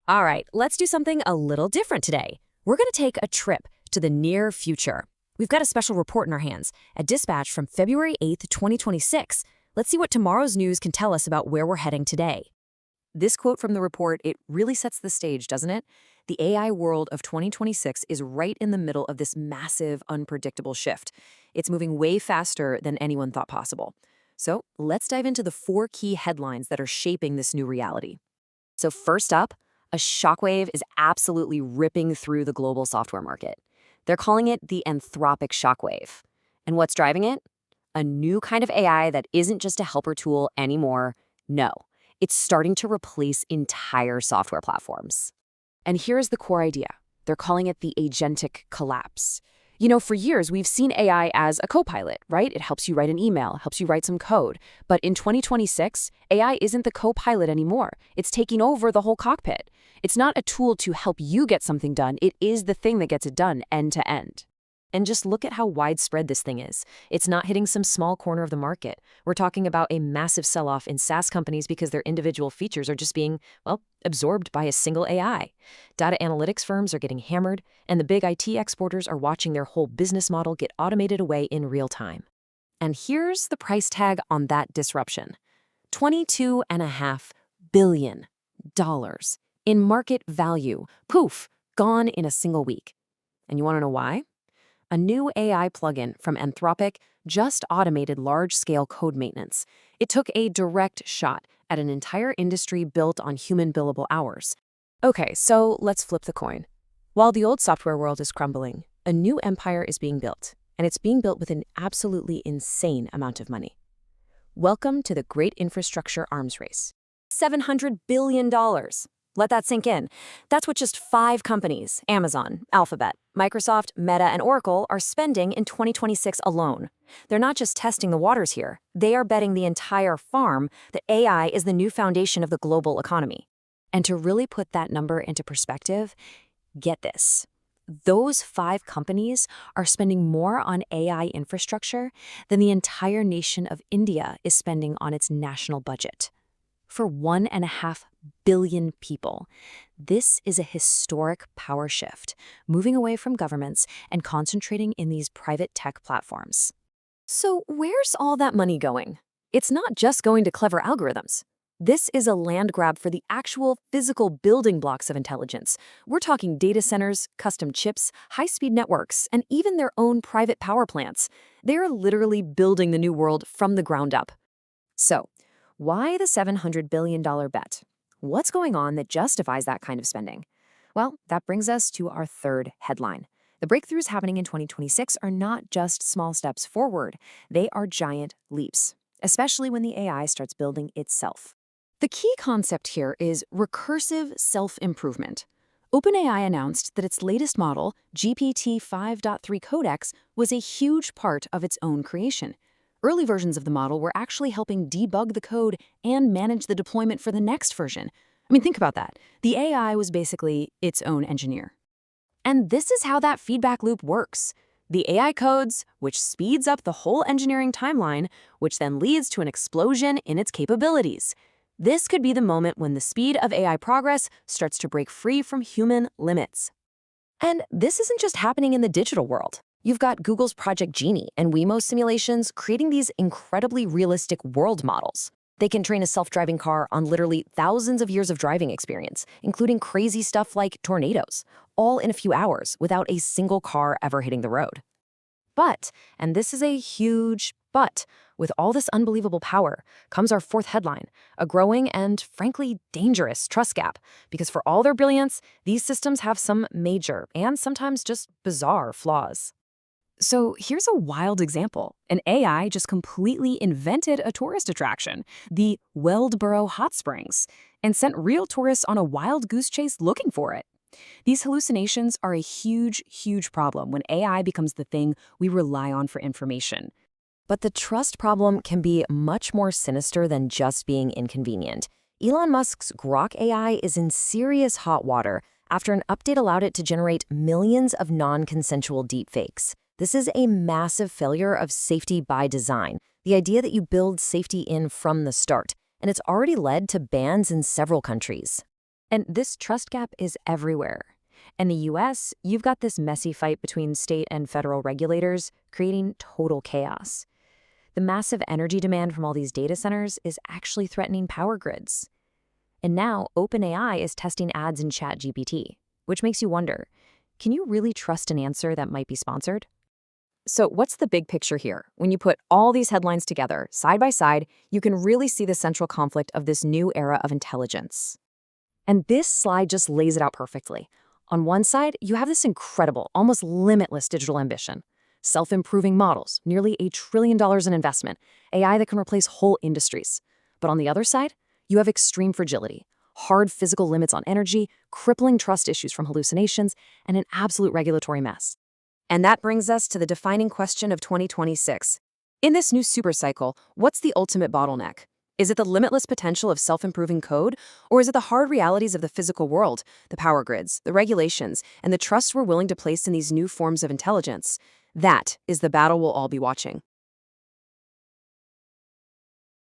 All right, let's do something a little different today. We're going to take a trip to the near future. We've got a special report in our hands, a dispatch from February 8th, 2026. Let's see what tomorrow's news can tell us about where we're heading today. This quote from the report, it really sets the stage, doesn't it? The AI world of 2026 is right in the middle of this massive, unpredictable shift. It's moving way faster than anyone thought possible. So let's dive into the 4 key headlines that are shaping this new reality. So first up, a shockwave is absolutely ripping through the global software market. They're calling it the Anthropic shockwave. And what's driving it? A new kind of AI that isn't just a helper tool anymore. No, it's starting to replace entire software platforms. And here's the core idea. They're calling it the Agentic collapse. You know, for years, we've seen AI as a co-pilot, right? It helps you write an email, helps you write some code. But in 2026, AI isn't the co-pilot anymore. It's taking over the whole cockpit. It's not a tool to help you get something done. It is the thing that gets it done end to end. And just look at how widespread this thing is. It's not hitting some small corner of the market. We're talking about a massive sell-off in SaaS companies because their individual features are just being, well, absorbed by a single AI. Data analytics firms are getting hammered, and the big IT exporters are watching their whole business model get automated away in real time. And here's the price tag on that disruption. $22.5 billion in market value. Poof, gone in a single week. And you want to know why? A new AI plugin from Anthropic just automated large-scale code maintenance. It took a direct shot at an entire industry built on human billable hours. Okay, so let's flip the coin. While the old software world is crumbling, a new empire is being built, and it's being built with an absolutely insane amount of money. Welcome to the great infrastructure arms race. $700 billion. Let that sink in. That's what just 5 companies, Amazon, Alphabet, Microsoft, Meta, and Oracle, are spending in 2026 alone. They're not just testing the waters here. They are betting the entire farm that AI is the new foundation of the global economy. And to really put that number into perspective, get this. Those 5 companies are spending more on AI infrastructure than the entire nation of India is spending on its national budget. For 1.5 billion people, this is a historic power shift, moving away from governments and concentrating in these private tech platforms. So where's all that money going? It's not just going to clever algorithms. This is a land grab for the actual physical building blocks of intelligence. We're talking data centers, custom chips, high-speed networks, and even their own private power plants. They're literally building the new world from the ground up. So, why the $700 billion bet? What's going on that justifies that kind of spending? Well, that brings us to our third headline. The breakthroughs happening in 2026 are not just small steps forward. They are giant leaps, especially when the AI starts building itself. The key concept here is recursive self-improvement. OpenAI announced that its latest model, GPT-5.3 codex, was a huge part of its own creation. Early versions of the model were actually helping debug the code and manage the deployment for the next version. I mean, think about that. The AI was basically its own engineer. And this is how that feedback loop works. The AI codes, which speeds up the whole engineering timeline, which then leads to an explosion in its capabilities. This could be the moment when the speed of AI progress starts to break free from human limits. And this isn't just happening in the digital world. You've got Google's Project Genie and Waymo simulations creating these incredibly realistic world models. They can train a self-driving car on literally thousands of years of driving experience, including crazy stuff like tornadoes, all in a few hours without a single car ever hitting the road. But, and this is a huge but, with all this unbelievable power comes our fourth headline, a growing and, frankly, dangerous trust gap. Because for all their brilliance, these systems have some major and sometimes just bizarre flaws. So here's a wild example. An AI just completely invented a tourist attraction, the Weldboro Hot Springs, and sent real tourists on a wild goose chase looking for it. These hallucinations are a huge, huge problem when AI becomes the thing we rely on for information. But the trust problem can be much more sinister than just being inconvenient. Elon Musk's Grok AI is in serious hot water after an update allowed it to generate millions of non-consensual deepfakes. This is a massive failure of safety by design, the idea that you build safety in from the start, and it's already led to bans in several countries. And this trust gap is everywhere. In the US, you've got this messy fight between state and federal regulators, creating total chaos. The massive energy demand from all these data centers is actually threatening power grids. And now, OpenAI is testing ads in ChatGPT, which makes you wonder, can you really trust an answer that might be sponsored? So what's the big picture here? When you put all these headlines together, side by side, you can really see the central conflict of this new era of intelligence. And this slide just lays it out perfectly. On one side, you have this incredible, almost limitless digital ambition. Self-improving models, nearly $1 trillion in investment, AI that can replace whole industries. But on the other side, you have extreme fragility, hard physical limits on energy, crippling trust issues from hallucinations, and an absolute regulatory mess. And that brings us to the defining question of 2026. In this new supercycle, what's the ultimate bottleneck? Is it the limitless potential of self-improving code, or is it the hard realities of the physical world, the power grids, the regulations, and the trust we're willing to place in these new forms of intelligence? That is the battle we'll all be watching.